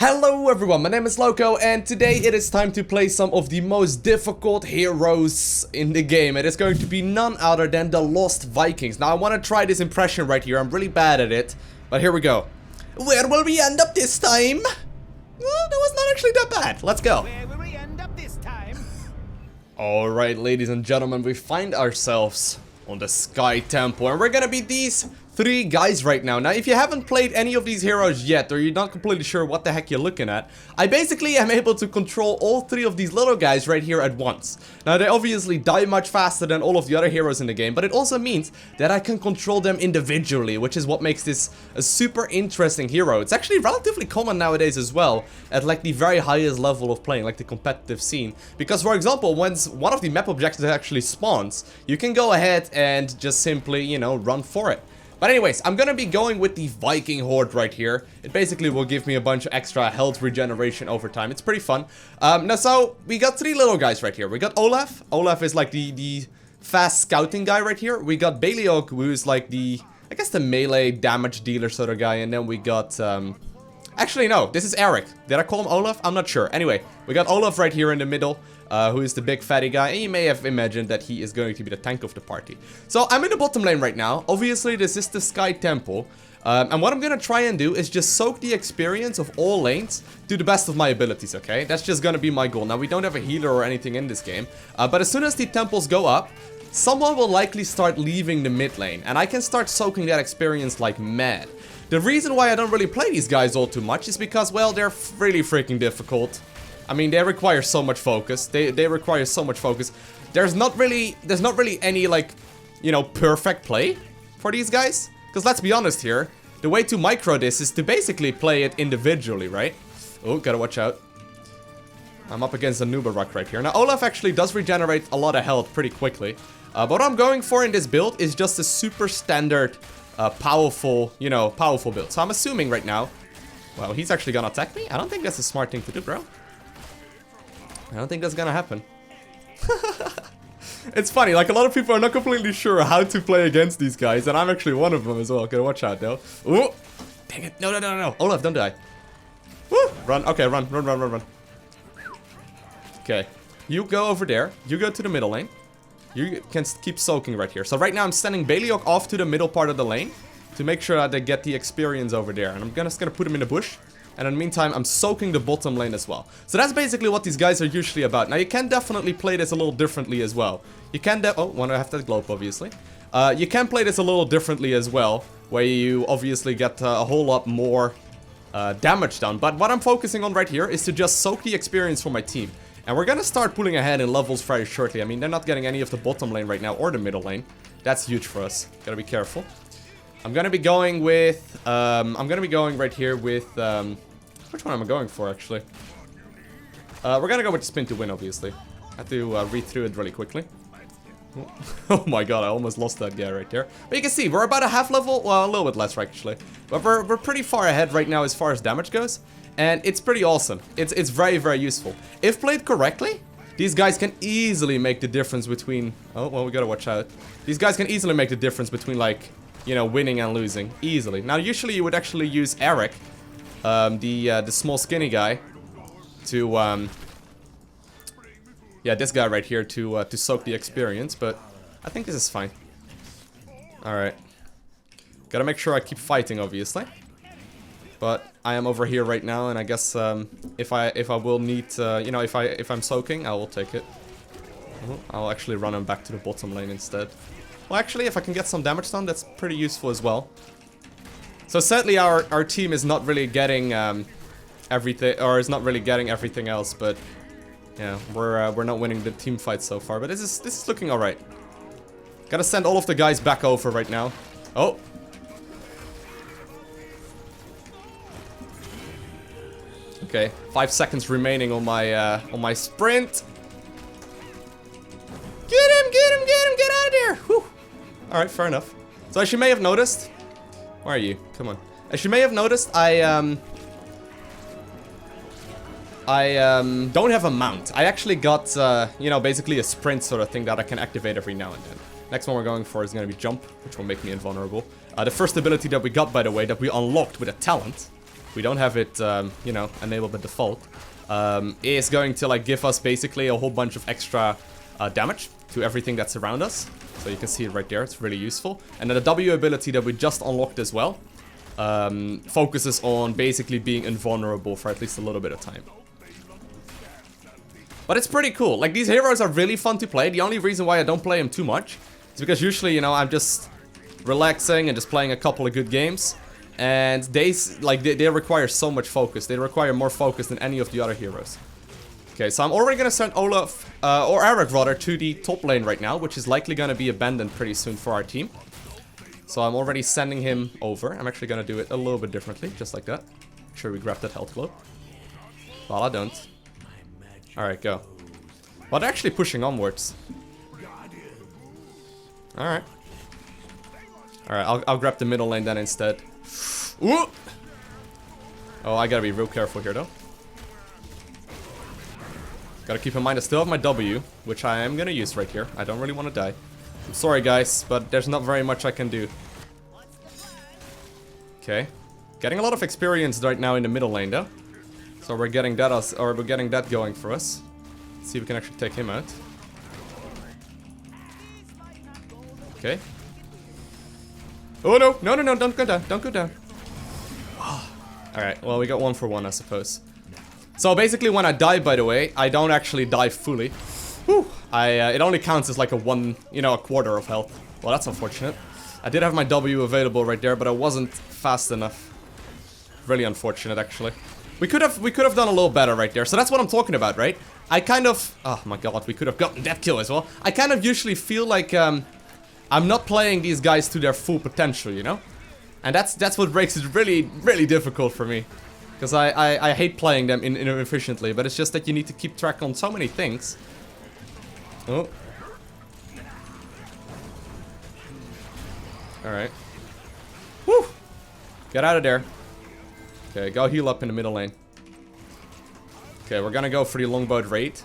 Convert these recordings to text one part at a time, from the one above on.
Hello everyone, my name is Lowko and today it is time to play some of the most difficult heroes in the game. It is going to be none other than the Lost Vikings. Now I want to try this impression right here, I'm really bad at it, but here we go. Where will we end up this time? Well, that was not actually that bad. Let's go. Where will we end up this time? Alright, ladies and gentlemen, we find ourselves on the Sky Temple and we're gonna be these three guys right now. Now, if you haven't played any of these heroes yet, or you're not completely sure what the heck you're looking at, I basically am able to control all three of these little guys right here at once. Now, they obviously die much faster than all of the other heroes in the game, but it also means that I can control them individually, which is what makes this a super interesting hero. It's actually relatively common nowadays as well, at like the very highest level of playing, like the competitive scene. Because, for example, once one of the map objectives actually spawns, you can go ahead and just simply, you know, run for it. But anyways, I'm gonna be going with the Viking Horde right here. It basically will give me a bunch of extra health regeneration over time. It's pretty fun. Now, so we got three little guys right here. We got Olaf. Olaf is like the fast scouting guy right here. We got Baleog, who is like the, I guess, the melee damage dealer sort of guy. And then we got, actually, no, this is Erik. Did I call him Olaf? I'm not sure. Anyway, we got Olaf right here in the middle. Who is the big fatty guy, and you may have imagined that he is going to be the tank of the party. So I'm in the bottom lane right now. Obviously this is the Sky Temple, and what I'm gonna try and do is just soak the experience of all lanes to the best of my abilities, okay? That's just gonna be my goal. Now, we don't have a healer or anything in this game, but as soon as the temples go up, someone will likely start leaving the mid lane, and I can start soaking that experience like mad. The reason why I don't really play these guys all too much is because, well, they're really freaking difficult. I mean, they require so much focus. They require so much focus. There's not really any, like, you know, perfect play for these guys. Because let's be honest here, the way to micro this is to basically play it individually, right? Oh, gotta watch out. I'm up against a Nubarak right here. Now, Olaf actually does regenerate a lot of health pretty quickly. But what I'm going for in this build is just a super standard, powerful, you know, powerful build. So I'm assuming right now, well, he's actually gonna attack me? I don't think that's a smart thing to do, bro. I don't think that's gonna happen. It's funny, like a lot of people are not completely sure how to play against these guys, and I'm actually one of them as well. Gotta watch out though. Ooh! Dang it. No. Olaf, don't die. Woo! Run. Okay, run. Okay. You go over there. You go to the middle lane. You can keep soaking right here. So right now I'm sending Baleog off to the middle part of the lane to make sure that they get the experience over there. And I'm just gonna put him in the bush. And in the meantime, I'm soaking the bottom lane as well. So that's basically what these guys are usually about. Now, you can definitely play this a little differently as well. You can want to have that globe, obviously. You can play this a little differently as well, where you obviously get a whole lot more damage done. But what I'm focusing on right here is to just soak the experience for my team. And we're gonna start pulling ahead in levels very shortly. I mean, they're not getting any of the bottom lane right now, or the middle lane. That's huge for us. Gotta be careful. I'm gonna be going with, right here with, which one am I going for, actually? We're gonna go with spin to win, obviously. I have to read through it really quickly. Oh my god, I almost lost that guy right there. But you can see, we're about a half level, well, a little bit less, actually. But we're pretty far ahead right now as far as damage goes. And it's pretty awesome. It's very, very useful. If played correctly, these guys can easily make the difference between... Oh, well, we gotta watch out. These guys can easily make the difference between, like, you know, winning and losing. Easily. Now, usually you would actually use Erik, the small skinny guy, to, yeah, this guy right here to soak the experience, but I think this is fine. Alright. Gotta make sure I keep fighting, obviously. But I am over here right now, and I guess, if I will need, you know, if I'm soaking, I will take it. I'll actually run him back to the bottom lane instead. Well, actually, if I can get some damage done, that's pretty useful as well. So sadly, our team is not really getting everything, or is not really getting everything else. But yeah, we're not winning the team fight so far. But this is looking all right. Gotta send all of the guys back over right now. Oh. Okay, 5 seconds remaining on my sprint. Get out of there! Whew. Alright, fair enough. So as you may have noticed... Where are you? Come on. As you may have noticed, I don't have a mount. I actually got, you know, basically a sprint sort of thing that I can activate every now and then. Next one we're going for is going to be jump, which will make me invulnerable. The first ability that we got, by the way, that we unlocked with a talent, we don't have it, you know, enabled by default, is going to like give us basically a whole bunch of extra damage to everything that's around us. So you can see it right there, it's really useful. And then the W ability that we just unlocked as well focuses on basically being invulnerable for at least a little bit of time. But it's pretty cool. Like, these heroes are really fun to play. The only reason why I don't play them too much is because usually, you know, I'm just relaxing and just playing a couple of good games. And they require so much focus. They require more focus than any of the other heroes. Okay, so I'm already gonna send Olaf, or Erik rather, to the top lane right now, which is likely gonna be abandoned pretty soon for our team. So I'm already sending him over. I'm actually gonna do it a little bit differently, just like that. Make sure we grab that health globe. Well, I don't. Alright, go. Well, they're actually pushing onwards. Alright. Alright, I'll grab the middle lane then instead. Ooh! Oh, I gotta be real careful here, though. Gotta keep in mind I still have my W, which I am gonna use right here. I don't really want to die. I'm sorry, guys, but there's not very much I can do. Okay. Getting a lot of experience right now in the middle lane, though. So we're getting that going for us. Let's see if we can actually take him out. Okay. Oh no, no, no, no, don't go down, don't go down. Alright, well, we got 1 for 1, I suppose. So basically when I die, by the way, I don't actually die fully. Whew. It only counts as like a quarter of health. Well, that's unfortunate. I did have my W available right there, but I wasn't fast enough. Really unfortunate, actually. We could have done a little better right there. So that's what I'm talking about, right? I kind of... Oh my god, we could have gotten that kill as well. I kind of usually feel like I'm not playing these guys to their full potential, you know? And that's what makes it really, really difficult for me. Because I hate playing them inefficiently, but it's just that you need to keep track on so many things. Oh. Alright. Woo! Get out of there. Okay, go heal up in the middle lane. Okay, we're gonna go for the longbow raid.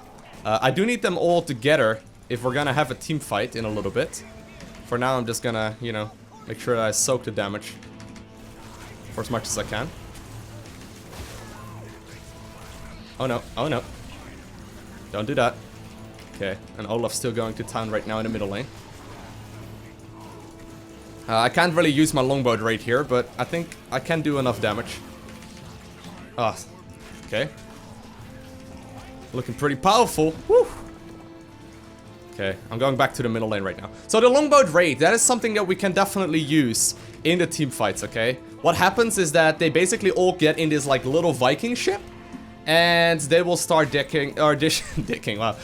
I do need them all together if we're gonna have a team fight in a little bit. For now, I'm just gonna, you know, make sure that I soak the damage for as much as I can. Oh no, oh no. Don't do that. Okay, and Olaf's still going to town right now in the middle lane. I can't really use my longbow right here, but I think I can do enough damage. Ah, okay. Looking pretty powerful. Woo! Okay, I'm going back to the middle lane right now. So the longbow raid, that is something that we can definitely use in the team fights, okay? What happens is that they basically all get in this like little Viking ship. And they will start dicking, wow.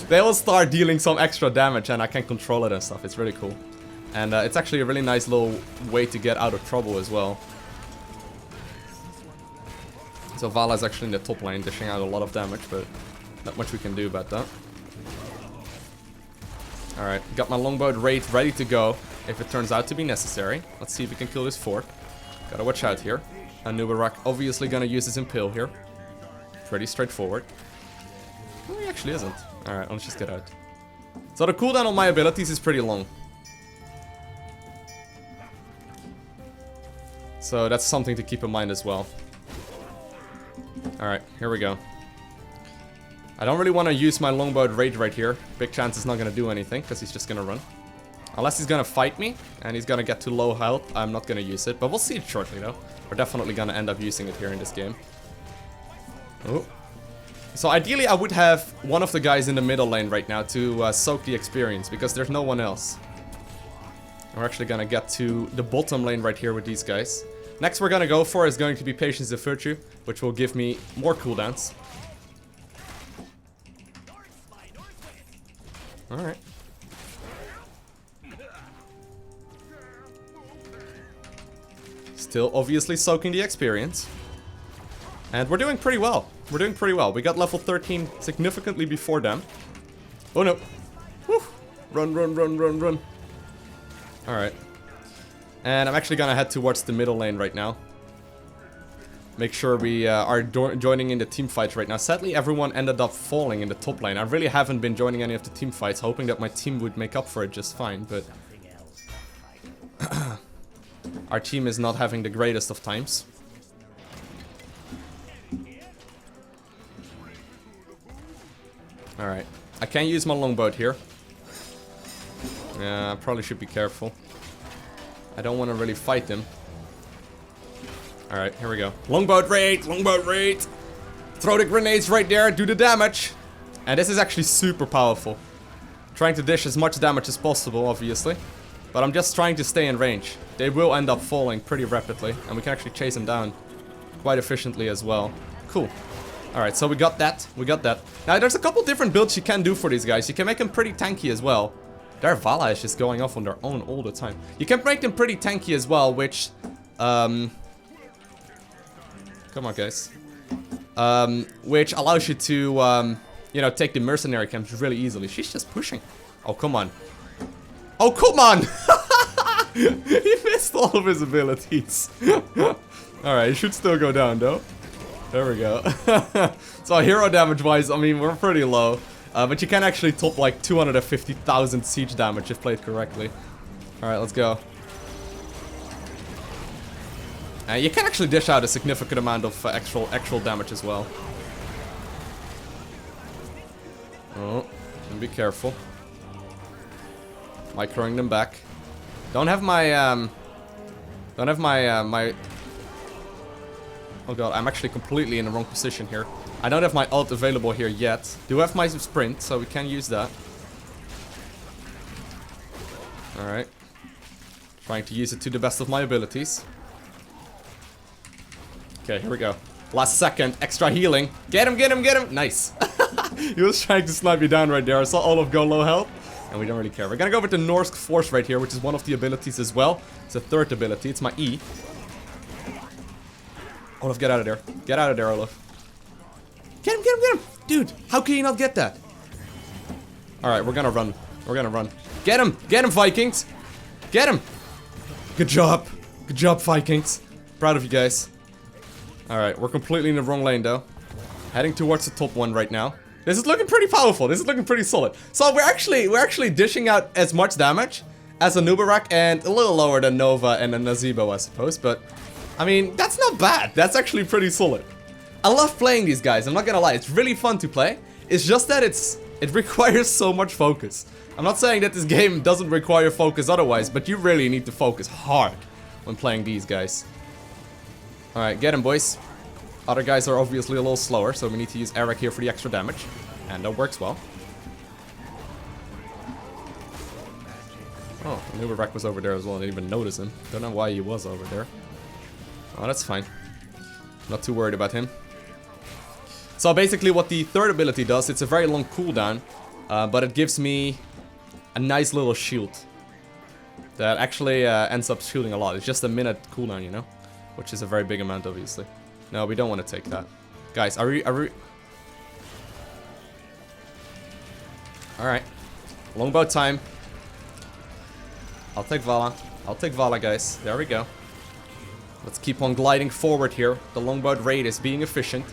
They will start dealing some extra damage and I can control it and stuff. It's really cool. And it's actually a really nice little way to get out of trouble as well. So Vala's actually in the top lane, dishing out a lot of damage, but not much we can do about that. Alright, got my longbow raid ready to go if it turns out to be necessary. Let's see if we can kill this fort. Gotta watch out here. And Nubarak obviously gonna use his impale here. Pretty straightforward. No, he actually isn't. Alright, let's just get out. So the cooldown on my abilities is pretty long. So that's something to keep in mind as well. Alright, here we go. I don't really want to use my longbow raid right here. Big chance it's not gonna do anything, because he's just gonna run. Unless he's gonna fight me, and he's gonna get to low health, I'm not gonna use it. But we'll see it shortly, though. We're definitely gonna end up using it here in this game. Oh. So ideally, I would have one of the guys in the middle lane right now to soak the experience, because there's no one else. We're actually gonna get to the bottom lane right here with these guys. Next we're gonna go for is going to be Patience of Virtue, which will give me more cooldowns. Alright. Still obviously soaking the experience. And we're doing pretty well. We're doing pretty well. We got level 13 significantly before them. Oh no. Woo. Run, run, run, run, run. Alright. And I'm actually gonna head towards the middle lane right now. Make sure we are joining in the team fights right now. Sadly, everyone ended up falling in the top lane. I really haven't been joining any of the team fights, hoping that my team would make up for it just fine, but... Our team is not having the greatest of times. Alright. I can't use my longbow here. Yeah, I probably should be careful. I don't want to really fight them. Alright, here we go. Longbow raid! Longbow raid! Throw the grenades right there, do the damage! And this is actually super powerful. Trying to dish as much damage as possible, obviously. But I'm just trying to stay in range. They will end up falling pretty rapidly. And we can actually chase them down quite efficiently as well. Cool. Alright, so we got that. We got that. Now, there's a couple different builds you can do for these guys. You can make them pretty tanky as well. Their Vala is just going off on their own all the time. You can make them pretty tanky as well, which... Come on, guys. Which allows you to, you know, take the mercenary camps really easily. She's just pushing. Oh, come on. Oh, come on! He missed all of his abilities. Alright, he should still go down, though. There we go. So, hero damage-wise, I mean, we're pretty low. But you can actually top, like, 250,000 siege damage if played correctly. Alright, let's go. You can actually dish out a significant amount of actual damage as well. Oh, be careful. Microing them back. Don't have my Oh god, I'm actually completely in the wrong position here. I don't have my ult available here yet. Do have my sprint, so we can use that. Alright. Trying to use it to the best of my abilities. Okay, here we go. Last second, extra healing. Get him, get him, get him! Nice. He was trying to snipe me down right there. I saw Olaf go low health. And we don't really care. We're gonna go with the Norsk Force right here, which is one of the abilities as well. It's a third ability. It's my E. Olaf, get out of there. Get out of there, Olaf. Get him, get him, get him! Dude, how can you not get that? Alright, we're gonna run. We're gonna run. Get him! Get him, Vikings! Get him! Good job. Good job, Vikings. Proud of you guys. Alright, we're completely in the wrong lane, though. Heading towards the top one right now. This is looking pretty powerful. This is looking pretty solid. So we're actually dishing out as much damage as a Nubarak and a little lower than Nova and a Nazeebo, I suppose. But, I mean, that's not bad. That's actually pretty solid. I love playing these guys. I'm not gonna lie. It's really fun to play. It's just that it requires so much focus. I'm not saying that this game doesn't require focus otherwise, but you really need to focus hard when playing these guys. Alright, get him, boys. Other guys are obviously a little slower, so we need to use Erik here for the extra damage. And that works well. Oh, Nubarak was over there as well. I didn't even notice him. Don't know why he was over there. Oh, that's fine. Not too worried about him. So basically what the third ability does, it's a very long cooldown. But it gives me a nice little shield. That actually ends up shielding a lot. It's just a minute cooldown, you know? Which is a very big amount, obviously. No, we don't want to take that. Guys, are we... Alright. Longbow time. I'll take Vala. I'll take Vala, guys. There we go. Let's keep on gliding forward here. The longbow raid is being efficient.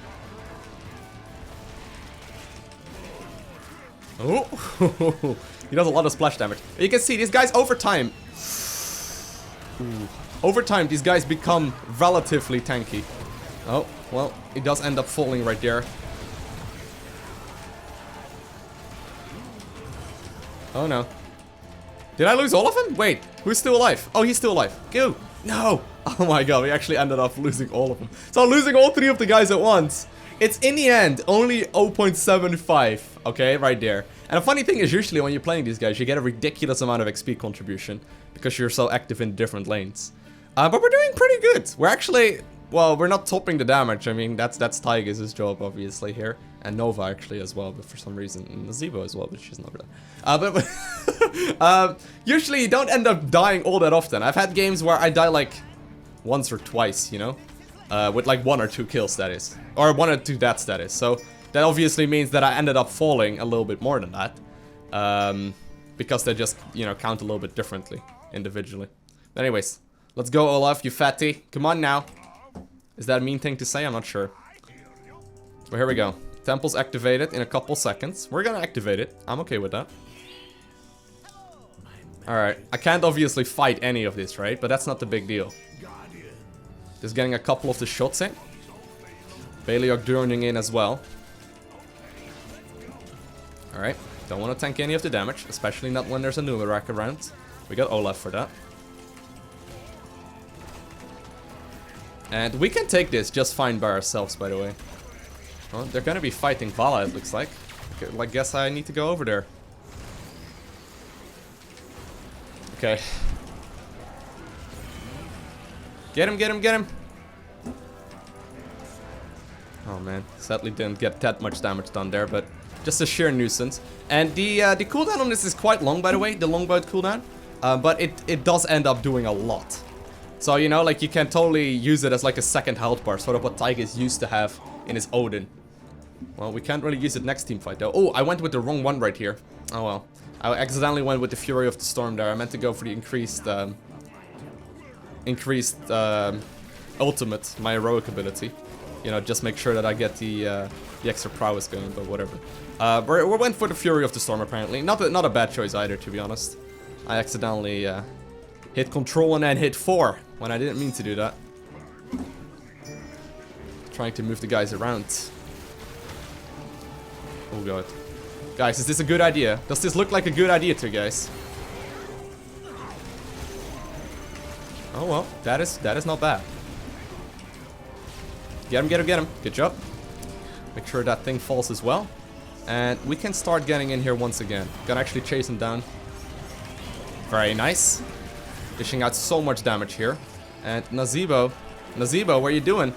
Oh! He does a lot of splash damage. You can see, these guys over time... Ooh. Over time, these guys become relatively tanky. Oh, well, he does end up falling right there. Oh no. Did I lose all of them? Wait, who's still alive? Oh, he's still alive. Go! No! Oh my god, we actually ended up losing all of them. So losing all three of the guys at once. It's in the end only 0.75. Okay, right there. And the funny thing is, usually when you're playing these guys, you get a ridiculous amount of XP contribution because you're so active in different lanes. But we're doing pretty good. We're actually... Well, we're not topping the damage. I mean, that's Tygus' job, obviously, here. And Nova, actually, as well, but for some reason. And Nazeebo as well, but she's not really. Usually, you don't end up dying all that often. I've had games where I die, like, once or twice, you know? With, like, 1 or 2 kills, that is. Or 1 or 2 deaths, that is. So, that obviously means that I ended up falling a little bit more than that. Because they just, you know, count a little bit differently, individually. But anyways, let's go, Olaf, you fatty. Come on now. Is that a mean thing to say? I'm not sure. Well, here we go. Temple's activated in a couple seconds. We're gonna activate it. I'm okay with that. Alright, I can't obviously fight any of this, right? But that's not the big deal. Just getting a couple of the shots in. Baleog joining in as well. Alright, don't want to tank any of the damage, especially not when there's a Numerak around. We got Olaf for that. And we can take this just fine by ourselves, by the way. Well, they're gonna be fighting Vala, it looks like. Okay, well, I guess I need to go over there. Okay. Get him, get him, get him! Oh man, sadly didn't get that much damage done there, but just a sheer nuisance. And the cooldown on this is quite long, by the way, the longbow cooldown. But it does end up doing a lot. So, you know, like, you can totally use it as like a second health bar, sort of what Tigers used to have in his Odin. Well, we can't really use it next team fight, though. Oh, I went with the wrong one right here. Oh, well. I accidentally went with the Fury of the Storm there. I meant to go for the increased ultimate, my heroic ability. You know, just make sure that I get the extra prowess going, but whatever. We went for the Fury of the Storm, apparently. Not a bad choice either, to be honest. I accidentally hit control and then hit 4 when I didn't mean to do that. Trying to move the guys around. Oh god. Guys, is this a good idea? Does this look like a good idea to you guys? Oh well, that is not bad. Get him, get him, get him. Good job. Make sure that thing falls as well. And we can start getting in here once again. Gonna actually chase him down. Very nice. Dishing out so much damage here. And Nazeebo, what are you doing?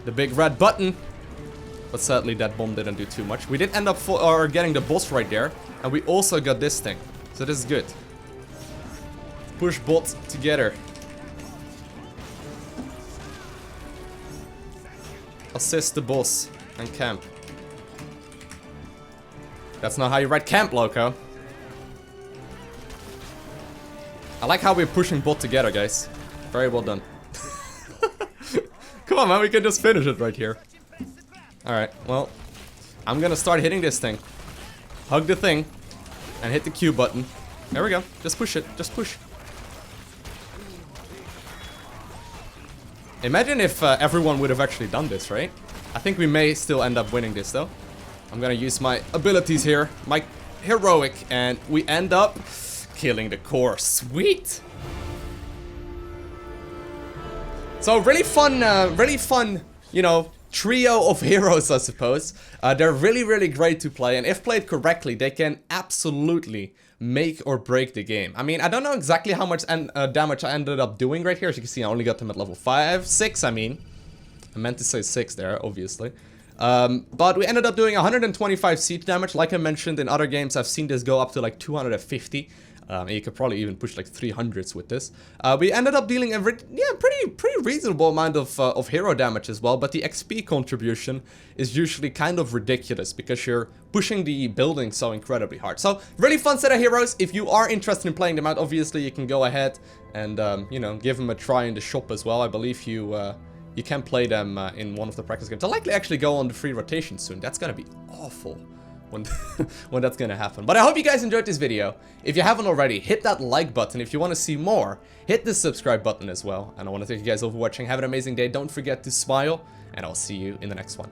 The big red button. But sadly that bomb didn't do too much. We did end up getting the boss right there. And we also got this thing. So this is good. Push bots together. Assist the boss and camp. That's not how you write camp, Lowko. I like how we're pushing bot together, guys. Very well done. Come on, man, we can just finish it right here. Alright, well, I'm gonna start hitting this thing. Hug the thing. And hit the Q button. There we go. Just push it. Just push. Imagine if everyone would have actually done this, right? I think we may still end up winning this, though. I'm gonna use my abilities here. My heroic. And we end up killing the core. Sweet! So, really fun, you know, trio of heroes, I suppose. They're really, really great to play, and if played correctly, they can absolutely make or break the game. I mean, I don't know exactly how much damage I ended up doing right here. As you can see, I only got them at level 6, I mean. I meant to say 6 there, obviously. But we ended up doing 125 siege damage. Like I mentioned, in other games, I've seen this go up to like 250. And you could probably even push like 300s with this. We ended up dealing a pretty reasonable amount of hero damage as well, but the XP contribution is usually kind of ridiculous because you're pushing the building so incredibly hard. So, really fun set of heroes. If you are interested in playing them out, obviously you can go ahead and, you know, give them a try in the shop as well. I believe you can play them in one of the practice games. I'll likely actually go on the free rotation soon. That's gonna be awful when, when that's gonna happen. But I hope you guys enjoyed this video. If you haven't already, hit that like button. If you want to see more, hit the subscribe button as well. And I want to thank you guys all for watching. Have an amazing day. Don't forget to smile, and I'll see you in the next one.